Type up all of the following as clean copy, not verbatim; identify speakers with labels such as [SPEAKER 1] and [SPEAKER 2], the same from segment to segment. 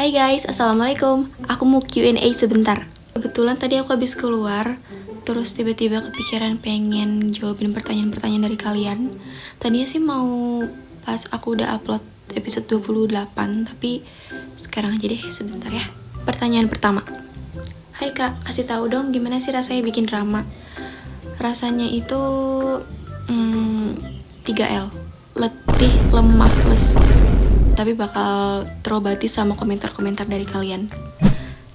[SPEAKER 1] Hai guys, assalamualaikum. Aku mau Q&A sebentar. Kebetulan tadi aku habis keluar, terus tiba-tiba kepikiran pengen jawabin pertanyaan-pertanyaan dari kalian. Tadinya sih mau pas aku udah upload episode 28, tapi sekarang aja deh sebentar ya. Pertanyaan pertama. Hai kak, kasih tahu dong gimana sih rasanya bikin drama? Rasanya itu 3L. Letih, lemah, lesu. Tapi bakal terobati sama komentar-komentar dari kalian.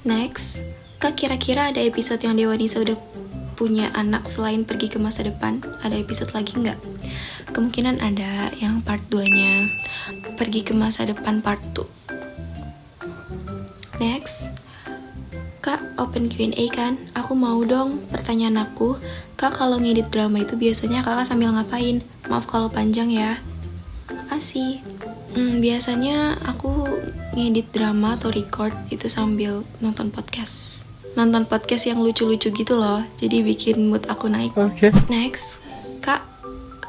[SPEAKER 1] Next, kak kira-kira ada episode yang Dewa Nisa udah punya anak selain pergi ke masa depan? Ada episode lagi nggak? Kemungkinan ada yang part 2-nya, pergi ke masa depan part 2. Next, kak open Q&A kan? Aku mau dong. Pertanyaan aku, kak kalau ngedit drama itu biasanya kakak sambil ngapain? Maaf kalau panjang ya. Makasih. Biasanya aku ngedit drama atau record itu sambil nonton podcast. Nonton podcast yang lucu-lucu gitu loh. Jadi bikin mood aku naik.
[SPEAKER 2] Okay.
[SPEAKER 1] Next, kak,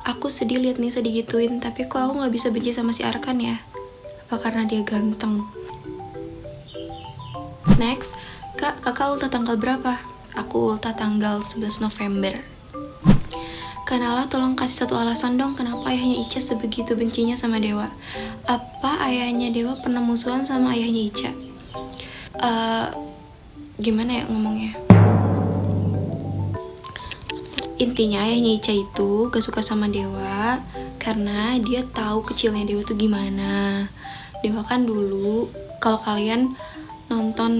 [SPEAKER 1] aku sedih liat Nisa digituin. Tapi kok aku gak bisa benci sama si Arkan ya? Apa karena dia ganteng? Next, kak, kakak ultah tanggal berapa? Aku ultah tanggal 11 November. Kanala, tolong kasih satu alasan dong kenapa ayahnya Ica sebegitu bencinya sama Dewa. Apa ayahnya Dewa pernah musuhan sama ayahnya Ica? Gimana ya ngomongnya? Intinya ayahnya Ica itu gak suka sama Dewa karena dia tahu kecilnya Dewa tuh gimana. Dewa kan dulu, kalau kalian nonton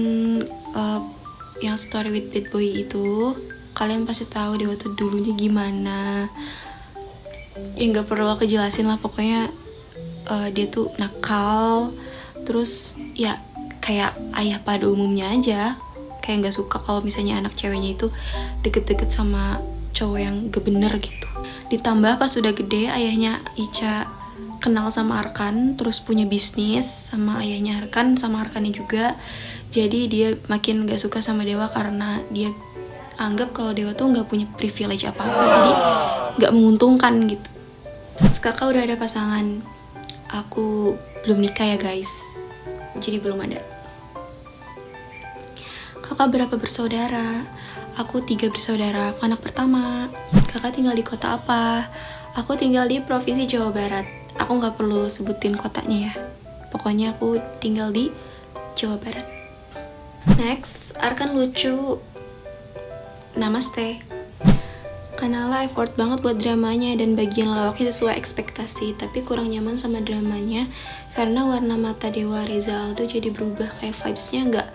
[SPEAKER 1] yang Story with Bad Boy itu, kalian pasti tahu Dewa tuh dulunya gimana. Ya nggak perlu aku jelasin lah, pokoknya dia tuh nakal, terus ya kayak ayah pada umumnya aja, kayak nggak suka kalau misalnya anak ceweknya itu deket-deket sama cowok yang gak bener gitu. Ditambah pas udah gede ayahnya Ica kenal sama Arkan, terus punya bisnis sama ayahnya Arkan, sama Arkannya juga. Jadi dia makin gak suka sama Dewa karena dia anggap kalau Dewa tuh nggak punya privilege apa-apa, jadi nggak menguntungkan gitu. Kakak udah ada pasangan, aku belum nikah ya guys, jadi belum ada. Kakak berapa bersaudara? Aku 3 bersaudara, aku anak pertama. Kakak tinggal di kota apa? Aku tinggal di Provinsi Jawa Barat. Aku nggak perlu sebutin kotanya ya, pokoknya aku tinggal di Jawa Barat. Next, Arkan lucu. Namaste. Kanala effort banget buat dramanya dan bagian lawaknya sesuai ekspektasi, tapi kurang nyaman sama dramanya karena warna mata Dewa Reza Aldo jadi berubah, kayak vibes-nya nggak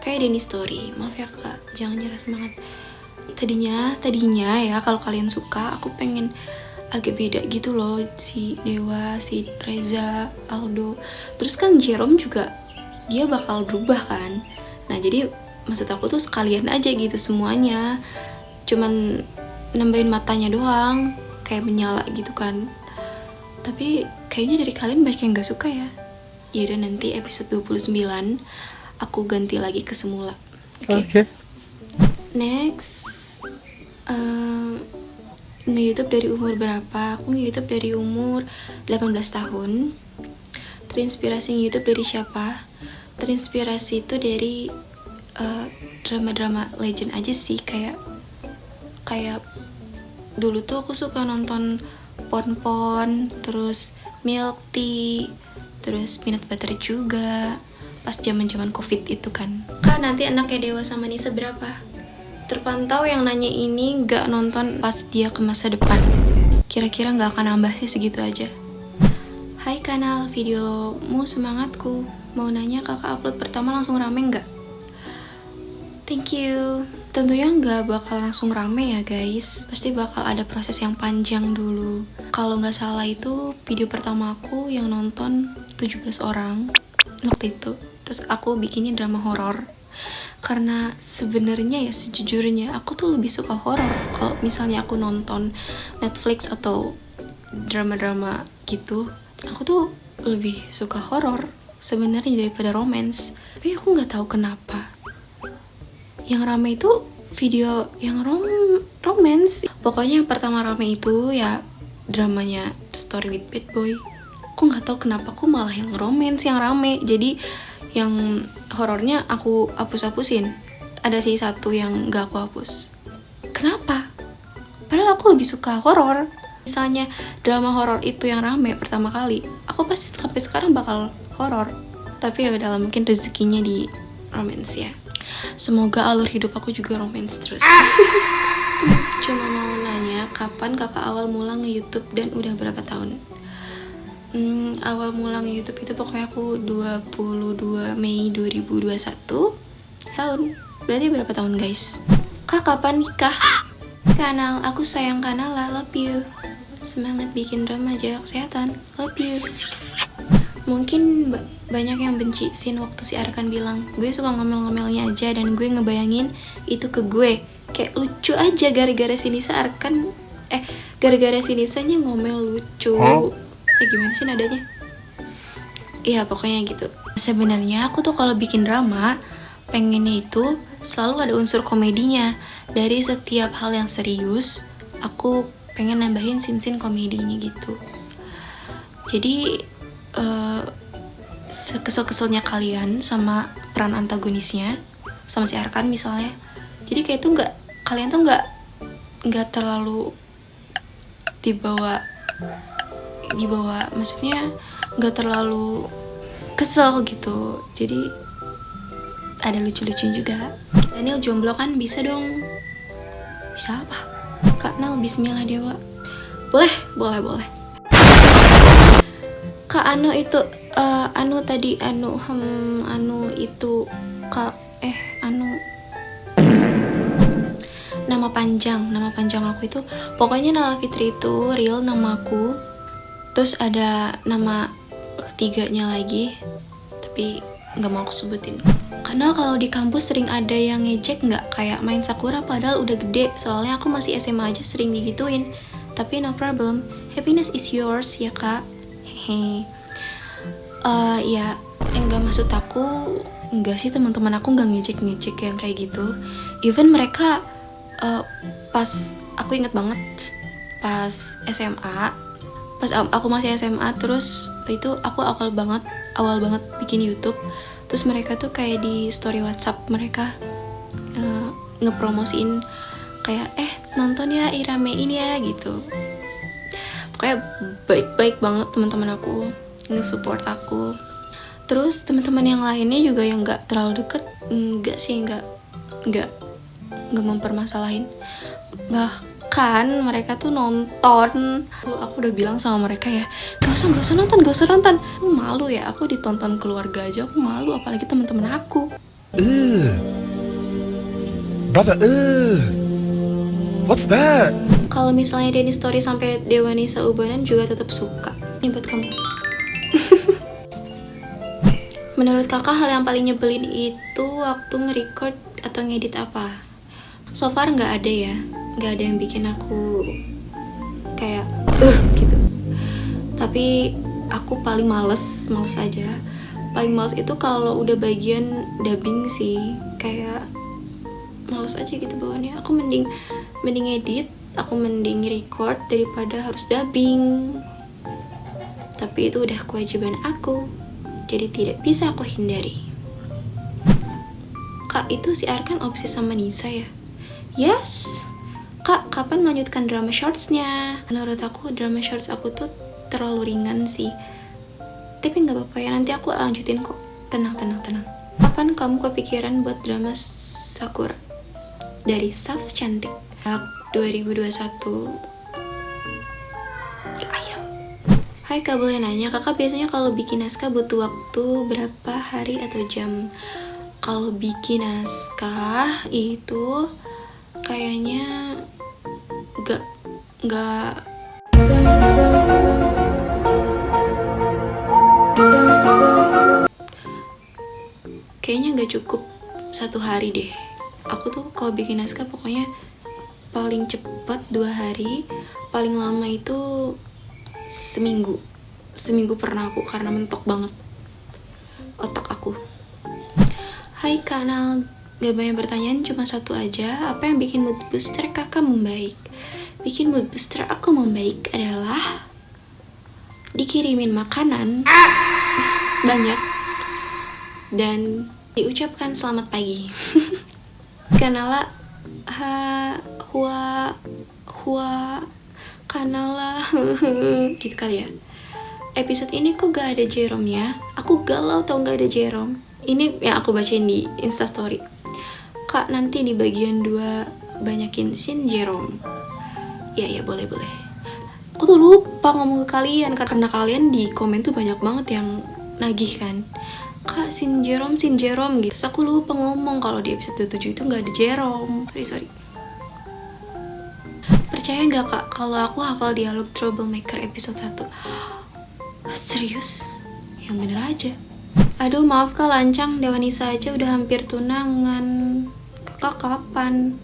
[SPEAKER 1] kayak Denny Story. Maaf ya kak, jangan nyerah semangat. Tadinya ya kalau kalian suka, aku pengen agak beda gitu loh, si Dewa, si Reza Aldo. Terus kan Jerome juga dia bakal berubah kan. Nah jadi maksud aku tuh sekalian aja gitu semuanya, cuman nambahin matanya doang, kayak menyala gitu kan. Tapi kayaknya dari kalian banyak yang gak suka ya. Yaudah, nanti episode 29 aku ganti lagi ke semula. Oke. Next, nge-youtube dari umur berapa? Aku nge-youtube dari umur 18 tahun. Terinspirasi nge-youtube dari siapa? Terinspirasi itu dari drama-drama legend aja sih, kayak dulu tuh aku suka nonton Pon-Pon, terus Milk Tea, terus Peanut Butter juga pas zaman-zaman Covid itu kan. Kak, nanti anaknya Dewa sama Nisa berapa? Terpantau yang nanya ini gak nonton pas dia ke masa depan. Kira-kira gak akan nambah sih, segitu aja. Hai kanal, videomu semangatku. Mau nanya kakak upload pertama langsung rame gak? Thank you. Tentunya nggak bakal langsung rame ya guys. Pasti bakal ada proses yang panjang dulu. Kalau nggak salah itu video pertama aku yang nonton 17 orang waktu itu. Terus aku bikinnya drama horor. Karena sebenarnya ya sejujurnya aku tuh lebih suka horor. Kalau misalnya aku nonton Netflix atau drama-drama gitu, aku tuh lebih suka horor sebenarnya daripada romance. Tapi aku nggak tahu kenapa yang rame itu video yang romance. Pokoknya yang pertama rame itu ya dramanya Story with Bad Boy. Aku nggak tahu kenapa aku malah yang romance yang rame. Jadi yang horornya aku hapus-hapusin. Ada sih satu yang gak aku hapus. Kenapa? Padahal aku lebih suka horor. Misalnya drama horor itu yang rame pertama kali, aku pasti sampai sekarang bakal horor. Tapi ya udah, mungkin rezekinya di romance ya. Semoga alur hidup aku juga romance terus. Cuma mau nanya, kapan kakak awal mula nge-YouTube dan udah berapa tahun? Awal mula nge-YouTube itu pokoknya aku 22 Mei 2021 tahun. Berarti berapa tahun guys? Kak, kapan nikah? Kanal, aku sayang kanal lah, love you. Semangat bikin drama, jaga kesehatan, love you. Mungkin banyak yang benci scene waktu si Arkan bilang, gue suka ngomel-ngomelnya aja dan gue ngebayangin itu ke gue. Kayak lucu aja gara-gara si Nisa Arkan, gara-gara si Nisanya ngomel lucu. Gimana sih nadanya? Iya pokoknya gitu. Sebenarnya aku tuh kalau bikin drama pengennya itu selalu ada unsur komedinya. Dari setiap hal yang serius aku pengen nambahin scene-scene komedinya gitu. Jadi kesel-keselnya kalian sama peran antagonisnya, sama si Arkan misalnya, jadi kayak tuh kalian tuh nggak terlalu dibawa, maksudnya nggak terlalu kesel gitu. Jadi ada lucu-lucunya juga. Daniel jomblo kan, bisa dong. Bisa apa? Kak Nal, bismillah dewa. Boleh. Kak Anu itu nama panjang aku itu pokoknya Nala Fitri itu real namaku. Terus ada nama ketiganya lagi, tapi nggak mau aku sebutin. Karena kalau di kampus sering ada yang ngejek nggak kayak main Sakura padahal udah gede. Soalnya aku masih SMA aja sering digituin. Tapi no problem, happiness is yours ya kak. Hehe. Ya enggak, maksud aku enggak sih, teman-teman aku nggak ngejek yang kayak gitu. Even mereka pas aku inget banget pas SMA, pas aku masih SMA, terus itu aku awal banget bikin YouTube. Terus mereka tuh kayak di story WhatsApp mereka ngepromosiin kayak nonton ya iramein ya gitu. Pokoknya baik-baik banget teman-teman aku, nge-support aku. Terus teman-teman yang lainnya juga yang nggak terlalu deket, nggak mempermasalahin. Bahkan mereka tuh nonton. Aku udah bilang sama mereka ya, gak usah nonton. Malu ya, aku ditonton keluarga aja aku malu, apalagi teman-teman aku.
[SPEAKER 2] Brother, what's that?
[SPEAKER 1] Kalau misalnya Denny story sampai Dewa Nisa Ubanan juga tetap suka. Ini buat kamu. Menurut kakak hal yang paling nyebelin itu waktu nge-record atau ngedit apa? So far nggak ada ya, nggak ada yang bikin aku kayak gitu. Tapi aku paling males aja. Paling males itu kalau udah bagian dubbing sih, kayak males aja gitu bawaannya. Aku mending edit, aku mending record daripada harus dubbing. Tapi itu udah kewajiban aku, jadi tidak bisa aku hindari. Kak, itu si Arkan obses sama Nisa ya? Yes. Kak, kapan melanjutkan drama shortsnya? Menurut aku drama shorts aku tuh terlalu ringan sih. Tapi nggak apa-apa ya, nanti aku lanjutin kok. Tenang. Kapan kamu kepikiran buat drama Sakura? Dari Saf Cantik 2021. Ayam. Hai kak, boleh nanya, kakak biasanya kalau bikin naskah butuh waktu berapa hari atau jam? Kalau bikin naskah itu kayaknya nggak kayaknya nggak cukup 1 hari deh. Aku tuh kalau bikin naskah pokoknya paling cepat 2 hari, paling lama itu seminggu pernah aku, karena mentok banget otak aku. Hai kanal, gak banyak pertanyaan, cuma satu aja. Apa yang bikin mood booster kakak membaik? Bikin mood booster aku membaik adalah dikirimin makanan banyak dan diucapkan selamat pagi. Kanala hua kanala gitu kali ya. Episode ini kok gak ada Jerome ya? Aku galau tau gak ada Jerome. Ini yang aku bacain di Instastory. Kak, nanti di bagian 2 banyakin scene Jerome. Ya boleh. Aku tuh lupa ngomong ke kalian karena kalian di komen tuh banyak banget yang nagih kan. Kak, scene Jerome gitu. Terus aku lupa ngomong kalau di episode 7 itu gak ada Jerome. Sorry. Percaya gak kak kalau aku hafal dialog Troublemaker episode 1? Serius? Yang bener aja. Aduh maaf kak Lancang, Dewanisa aja udah hampir tunangan. Kakak kapan?